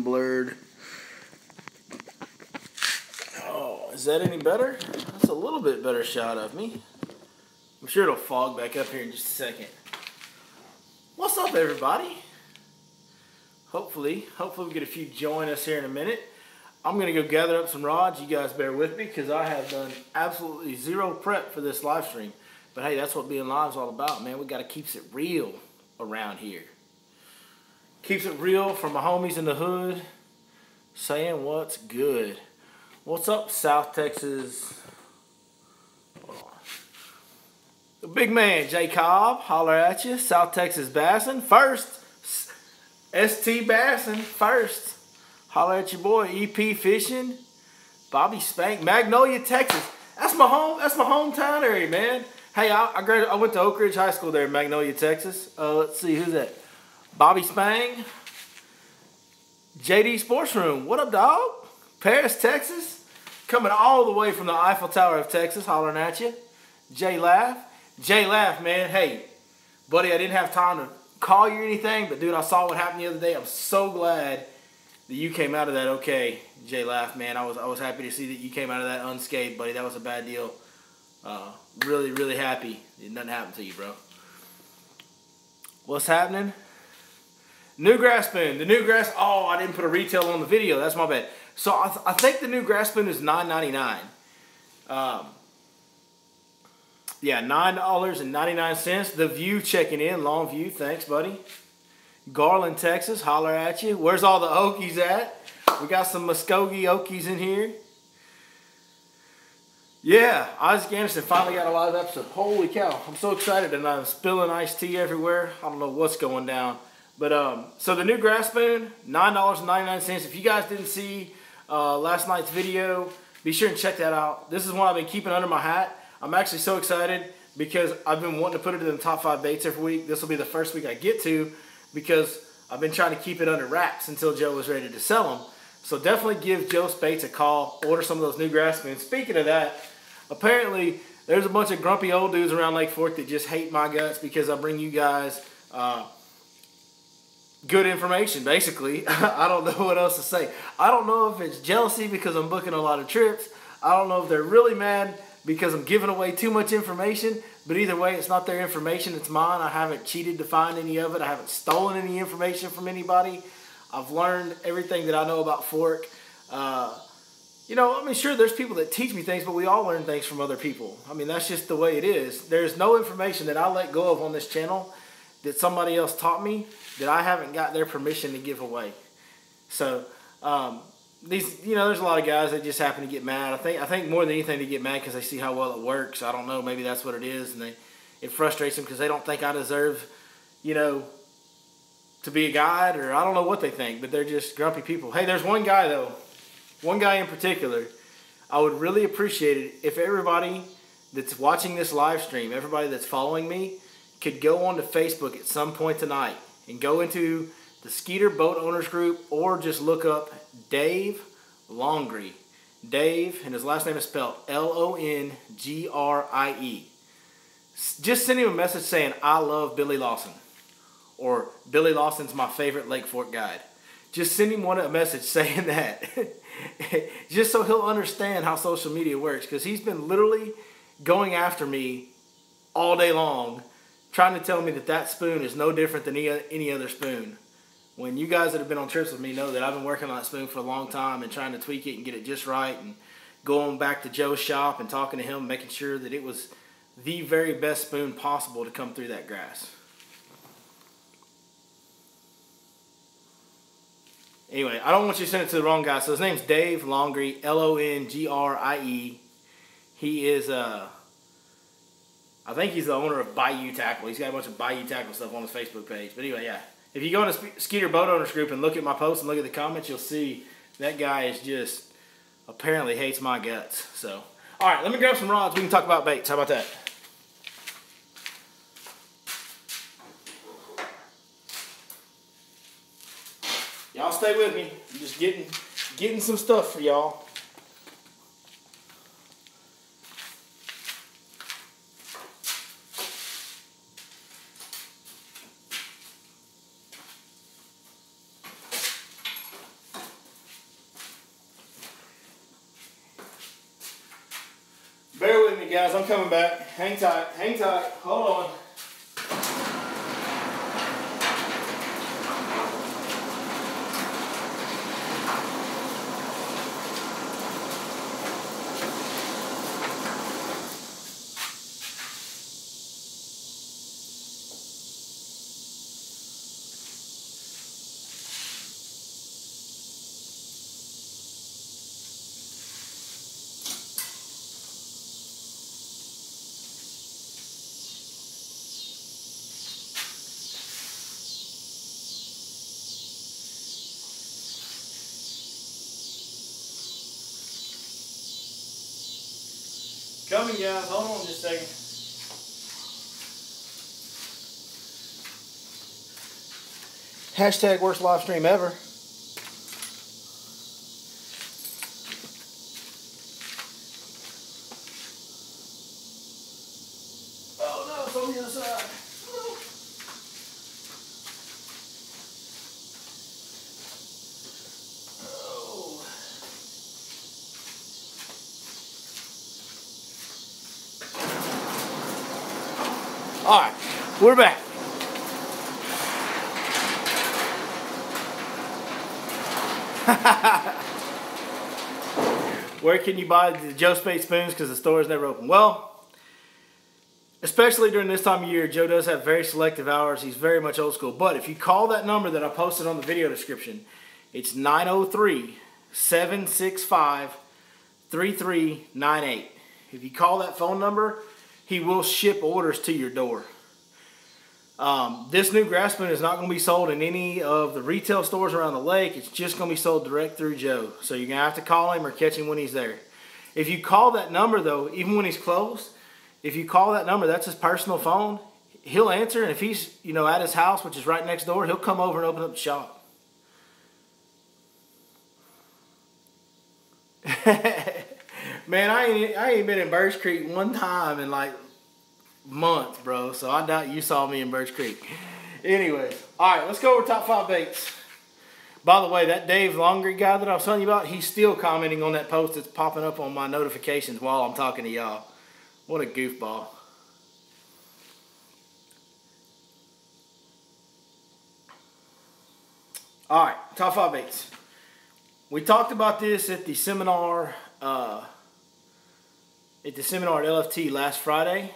and blurred. Oh, is that any better? That's a little bit better shot of me. I'm sure it'll fog back up here in just a second. What's up, everybody? Hopefully we get a few join us here in a minute. I'm going to go gather up some rods. You guys bear with me because I have done absolutely zero prep for this live stream. But hey, that's what being live is all about, man. We got to keep it real around here. Keeps it real from my homies in the hood saying what's good. What's up, South Texas? The big man, Jay Cobb, holler at you. South Texas Bassin first. ST Bassin first. Holler at your boy, EP Fishing. Bobby Spank, Magnolia, Texas. That's my hometown area, man. Hey, I went to Oak Ridge High School there in Magnolia, Texas. Let's see, who's that? Bobby Spang. JD Sports Room. What up, dog? Paris, Texas. Coming all the way from the Eiffel Tower of Texas, hollering at you. Jay Laugh. Jay Laugh, man. Hey, buddy, I didn't have time to call you or anything, but dude, I saw what happened the other day. I'm so glad that you came out of that okay, Jay Laugh, man. I was happy to see that you came out of that unscathed, buddy. That was a bad deal. Really, really happy that nothing happened to you, bro. What's happening? New grass spoon. The new grass. Oh, I didn't put a retail on the video. That's my bad. So I think the new grass spoon is $9.99. Yeah, $9.99. The View checking in. Longview. Thanks, buddy. Garland, Texas. Holler at you. Where's all the Okies at? We got some Muskogee Okies in here. Yeah, Isaac Anderson finally got a live episode. Holy cow. I'm so excited and I'm spilling iced tea everywhere. I don't know what's going down. But, so the new grass spoon, $9.99. If you guys didn't see last night's video, be sure and check that out. This is one I've been keeping under my hat. I'm actually so excited because I've been wanting to put it in the top 5 baits every week. This will be the first week I get to because I've been trying to keep it under wraps until Joe was ready to sell them. So definitely give Joe Spates a call. Order some of those new grass spoons. Speaking of that, apparently there's a bunch of grumpy old dudes around Lake Fork that just hate my guts because I bring you guys good information, basically. I don't know what else to say. I don't know if it's jealousy because I'm booking a lot of trips. I don't know if they're really mad because I'm giving away too much information. But either way, it's not their information, it's mine. I haven't cheated to find any of it. I haven't stolen any information from anybody. I've learned everything that I know about Fork. You know, I mean, sure, there's people that teach me things, but we all learn things from other people. I mean, that's just the way it is. There's no information that I let go of on this channel that somebody else taught me that I haven't got their permission to give away. So, there's a lot of guys that just happen to get mad. I think more than anything they get mad because they see how well it works. I don't know, maybe that's what it is, and it frustrates them because they don't think I deserve, to be a guide, or I don't know what they think, but they're just grumpy people. Hey, there's one guy though, one guy in particular. I would really appreciate it if everybody that's watching this live stream, everybody that's following me, could go onto Facebook at some point tonight and go into the Skeeter Boat Owners Group, or just look up Dave Longrie. Dave, and his last name is spelled Longrie. Just send him a message saying, I love Billy Lawson, or Billy Lawson's my favorite Lake Fork guide. Just send him a message saying that. Just so he'll understand how social media works, because he's been literally going after me all day long, trying to tell me that spoon is no different than any other spoon. When you guys that have been on trips with me know that I've been working on that spoon for a long time and trying to tweak it and get it just right, and going back to Joe's shop and talking to him, making sure that it was the very best spoon possible to come through that grass. Anyway, I don't want you to send it to the wrong guy. So his name's Dave Longrie, Longrie. He is, I think he's the owner of Bayou Tackle. He's got a bunch of Bayou Tackle stuff on his Facebook page. But anyway, yeah. If you go into Skeeter Boat Owners Group and look at my posts and look at the comments, you'll see that guy is just apparently hates my guts. So, all right, let me grab some rods. We can talk about baits. How about that? Y'all stay with me. I'm just getting some stuff for y'all. guys, I'm coming back. Hang tight, hold on. Coming, guys. Hold on just a second. Hashtag worst live stream ever. Oh no, it's on the other side. Oh. All right, we're back. Where can you buy the Joe Spade spoons? Because the store is never open. Well, especially during this time of year, Joe does have very selective hours. He's very much old school. But if you call that number that I posted on the video description, it's 903-765-3398. If you call that phone number, he will ship orders to your door. This new grass spoon is not going to be sold in any of the retail stores around the lake. It's just going to be sold direct through Joe. So you're going to have to call him or catch him when he's there. If you call that number, though, even when he's closed, if you call that number, that's his personal phone. He'll answer, and if he's at his house, which is right next door, he'll come over and open up the shop. Man, I ain't been in Birch Creek one time in like months, bro. So I doubt you saw me in Birch Creek. Anyways, all right, let's go over top 5 baits. By the way, that Dave Longer guy that I was telling you about, he's still commenting on that post that's popping up on my notifications while I'm talking to y'all. What a goofball. All right, top 5 baits. We talked about this at the seminar at LFT last Friday.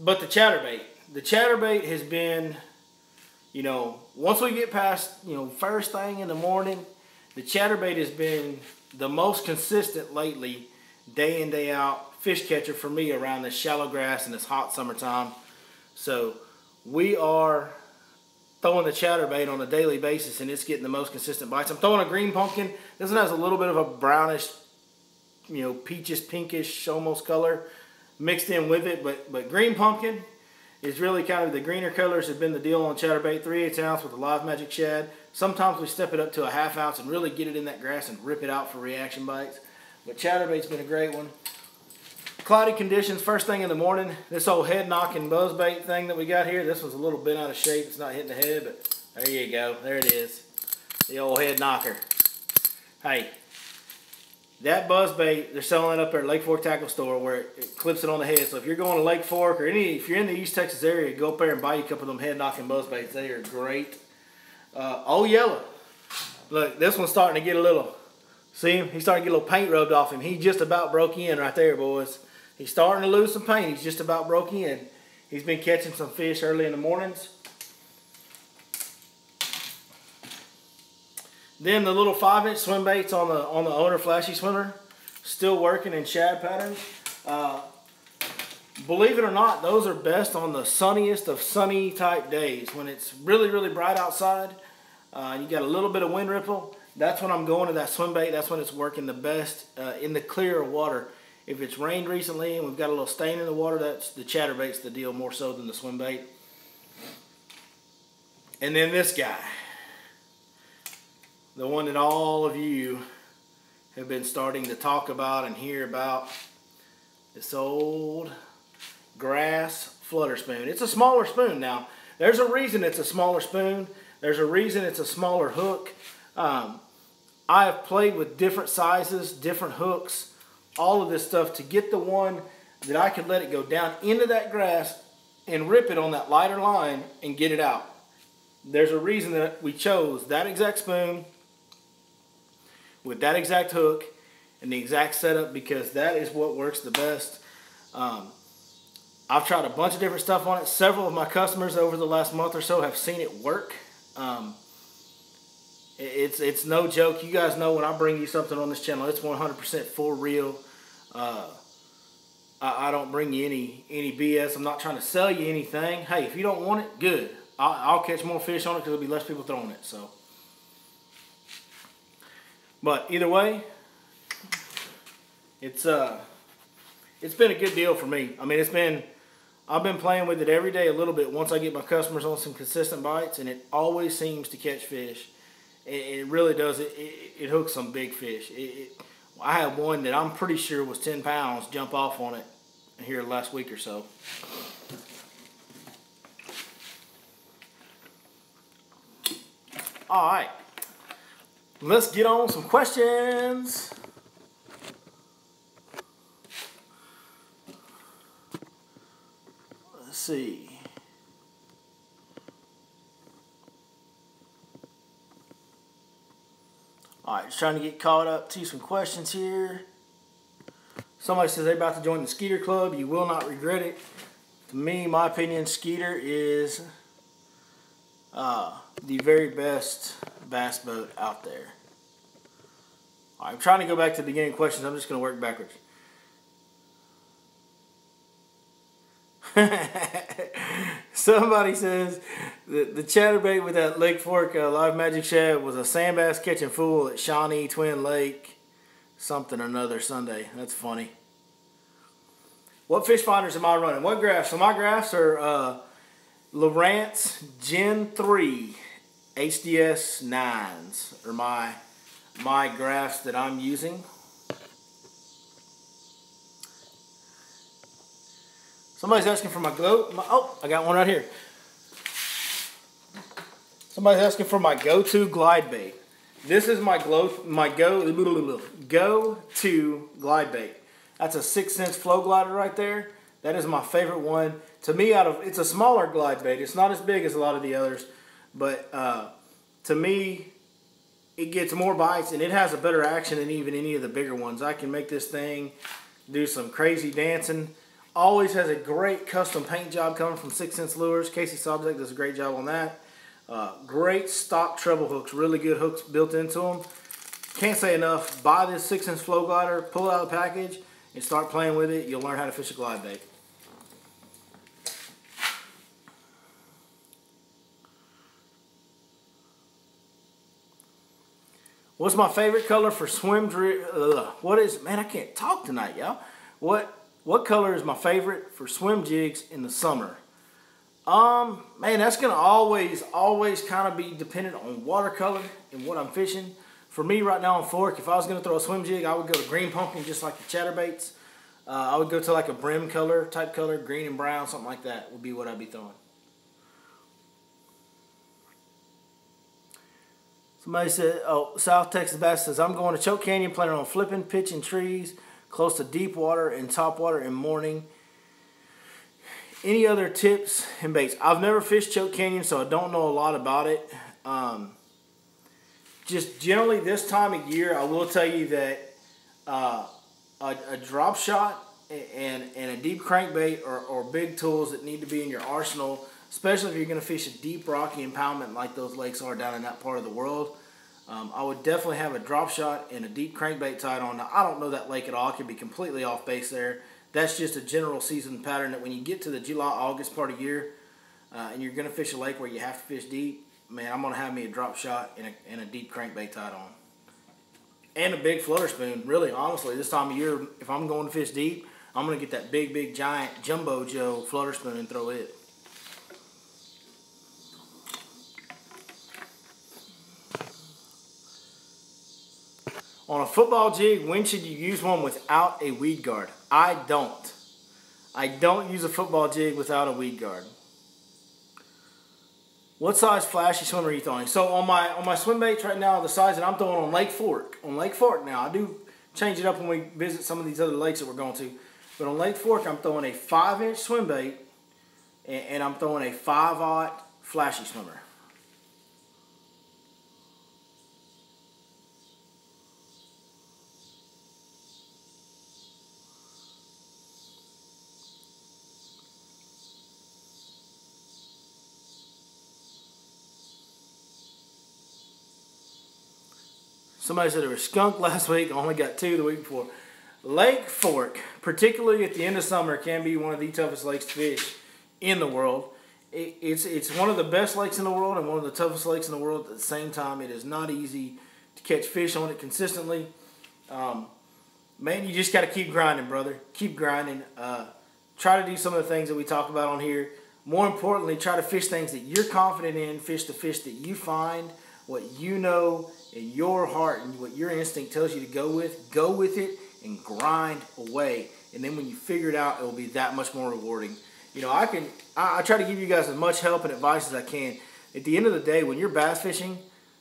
But the chatterbait. The chatterbait has been, once we get past, first thing in the morning, the chatterbait has been the most consistent lately, day in, day out, fish catcher for me around this shallow grass and this hot summertime. So we are throwing the chatterbait on a daily basis, and it's getting the most consistent bites. I'm throwing a green pumpkin. This one has a little bit of a brownish, peachish, pinkish almost color mixed in with it, but green pumpkin is really kind of the greener colors have been the deal on chatterbait. 3/8 ounce with a live magic shad. Sometimes we step it up to a 1/2 ounce and really get it in that grass and rip it out for reaction bites. But chatterbait's been a great one. Cloudy conditions, first thing in the morning. This old head knocking buzzbait thing that we got here, this one's a little bit out of shape. It's not hitting the head, but there you go. There it is. The old head knocker. Hey, that buzzbait, they're selling it up there at Lake Fork Tackle Store where it clips it on the head. So if you're going to Lake Fork or if you're in the East Texas area, go up there and buy you a couple of them head knocking buzzbaits. They are great. Old Yellow. Look, this one's starting to get a little, see him? He's starting to get a little paint rubbed off him. He just about broke in right there, boys. He's starting to lose some paint. He's just about broke in. He's been catching some fish early in the mornings. Then the little 5-inch swim baits on the Owner Flashy Swimmer, still working in shad patterns. Believe it or not, those are best on the sunniest of sunny type days. When it's really, really bright outside, you got a little bit of wind ripple, that's when I'm going to that swim bait. That's when it's working the best in the clear water. If it's rained recently and we've got a little stain in the water, that's the chatterbait's the deal more so than the swim bait. And then this guy. The one that all of you have been starting to talk about and hear about. This old grass flutter spoon. It's a smaller spoon now. There's a reason it's a smaller spoon. There's a reason it's a smaller hook. I have played with different sizes, different hooks, all of this stuff to get the one that I could let it go down into that grass and rip it on that lighter line and get it out. There's a reason that we chose that exact spoon with that exact hook and the exact setup, because that is what works the best. I've tried a bunch of different stuff on it. Several of my customers over the last month or so have seen it work. It's no joke. You guys know when I bring you something on this channel, it's 100% for real. I don't bring you any BS. I'm not trying to sell you anything. Hey, if you don't want it, good. I'll catch more fish on it because there'll be less people throwing it. So, but either way, it's been a good deal for me. I mean, I've been playing with it every day a little bit once I get my customers on some consistent bites, and it always seems to catch fish. It really does. It hooks some big fish. I had one that I'm pretty sure was 10 pounds jump off on it here last week or so. All right, let's get on some questions. Let's see. All right, just trying to get caught up to some questions here. Somebody says they're about to join the Skeeter Club. You will not regret it. To me, my opinion, Skeeter is the very best bass boat out there. All right, I'm trying to go back to the beginning questions. I'm just going to work backwards. Somebody says the chatterbait with that Lake Fork Live Magic Shad was a sand bass catching fool at Shawnee Twin Lake something or another Sunday. That's funny. What fish finders am I running? What graphs? So my graphs are Lowrance Gen 3 HDS 9s are my graphs that I'm using. Somebody's asking for my glow. Oh, I got one right here. Somebody's asking for my go-to glide bait. This is my go-to glide bait. That's a 6 cents flow glider right there. That is my favorite one. To me, it's a smaller glide bait. It's not as big as a lot of the others, but to me, it gets more bites and it has a better action than even any of the bigger ones. I can make this thing do some crazy dancing. Always has a great custom paint job coming from 6 Cents Lures. Casey Sobczak does a great job on that. Great stock treble hooks, really good hooks built into them. Can't say enough. Buy this 6 Cents flow glider, pull it out of the package, and start playing with it. You'll learn how to fish a glide bait. What's my favorite color for swim drill? Man, I can't talk tonight, y'all. What color is my favorite for swim jigs in the summer? Man, that's gonna always kind of be dependent on watercolor and what I'm fishing. For me right now on Fork, if I was gonna throw a swim jig, I would go to green pumpkin just like the chatterbaits. I would go to like a brim color, type color, green and brown, something like that would be what I'd be throwing. Somebody said, oh, South Texas Bass says, I'm going to Choke Canyon, planning on flipping, pitching trees close to deep water and top water in morning. Any other tips and baits? I've never fished Choke Canyon, so I don't know a lot about it. Just generally this time of year, I will tell you that a drop shot and a deep crankbait are big tools that need to be in your arsenal, especially if you're going to fish a deep rocky impoundment like those lakes are down in that part of the world. I would definitely have a drop shot and a deep crankbait tied on. Now, I don't know that lake at all. I could be completely off base there. That's just a general season pattern that when you get to the July, August part of year, and you're going to fish a lake where you have to fish deep, man, I'm going to have me a drop shot and a deep crankbait tied on. And a big flutter spoon. Really, honestly, this time of year, if I'm going to fish deep, I'm going to get that big, giant Jumbo Joe flutter spoon and throw it. On a football jig, when should you use one without a weed guard? I don't. I don't use a football jig without a weed guard. What size flashy swimmer are you throwing? So on my swim baits right now, the size that I'm throwing on Lake Fork. On Lake Fork now, I do change it up when we visit some of these other lakes that we're going to. But on Lake Fork, I'm throwing a 5-inch swim bait, and I'm throwing a 5/0 flashy swimmer. Somebody said there was skunk last week. I only got 2 the week before. Lake Fork, particularly at the end of summer, can be one of the toughest lakes to fish in the world. It's one of the best lakes in the world and one of the toughest lakes in the world. At the same time, it is not easy to catch fish on it consistently. Man, you just got to keep grinding, brother. Keep grinding. Try to do some of the things that we talk about on here. More importantly, try to fish things that you're confident in. Fish the fish that you find, what you know in your heart and what your instinct tells you to go with it and grind away. And then when you figure it out, it will be that much more rewarding. You know, I try to give you guys as much help and advice as I can. At the end of the day, when you're bass fishing,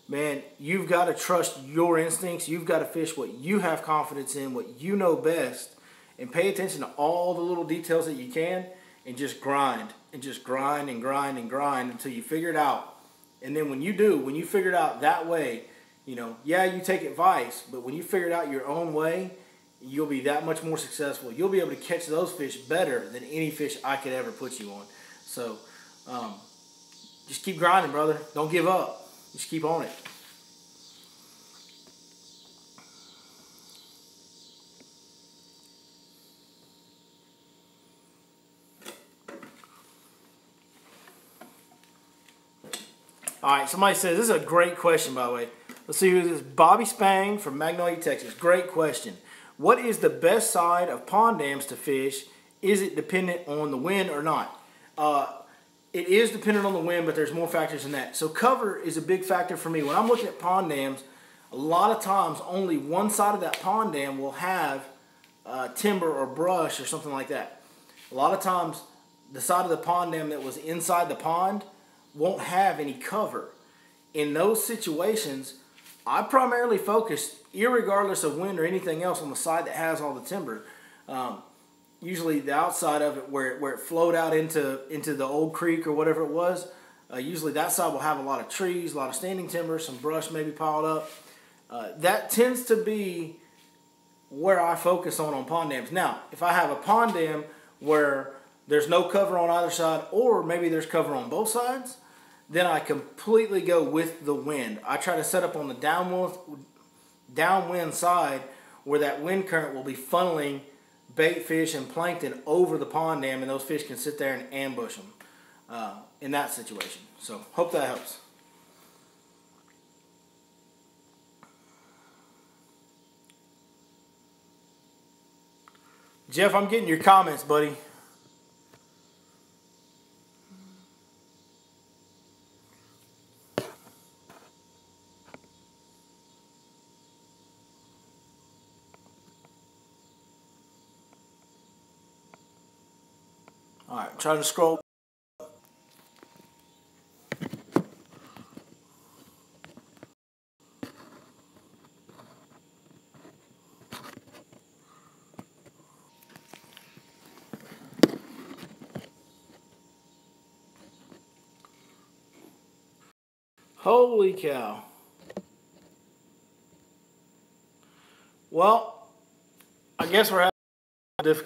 man, you've got to trust your instincts. You've got to fish what you have confidence in, what you know best, and pay attention to all the little details that you can, and just grind and just grind and grind and grind until you figure it out. And then when you figure it out that way, you know, yeah, you take advice, but when you figure it out your own way, you'll be that much more successful. You'll be able to catch those fish better than any fish I could ever put you on. So just keep grinding, brother. Don't give up. Just keep on it. All right, somebody says, this is a great question, by the way. Let's see who this is. Bobby Spang from Magnolia, Texas. Great question. What is the best side of pond dams to fish? Is it dependent on the wind or not? It is dependent on the wind, but there's more factors than that. So cover is a big factor for me. When I'm looking at pond dams, a lot of times only one side of that pond dam will have timber or brush or something like that. A lot of times the side of the pond dam that was inside the pond won't have any cover. In those situations, I primarily focus, irregardless of wind or anything else, on the side that has all the timber. Usually the outside of it where it flowed out into the old creek or whatever it was, usually that side will have a lot of trees, a lot of standing timber, some brush maybe piled up. That tends to be where I focus on pond dams. Now, if I have a pond dam where there's no cover on either side, or maybe there's cover on both sides, then I completely go with the wind. I try to set up on the downwind side where that wind current will be funneling bait fish and plankton over the pond dam, and those fish can sit there and ambush them in that situation. So, hope that helps. Jeff, I'm getting your comments, buddy. All right, try to scroll. Holy cow. Well, I guess we're having difficulty.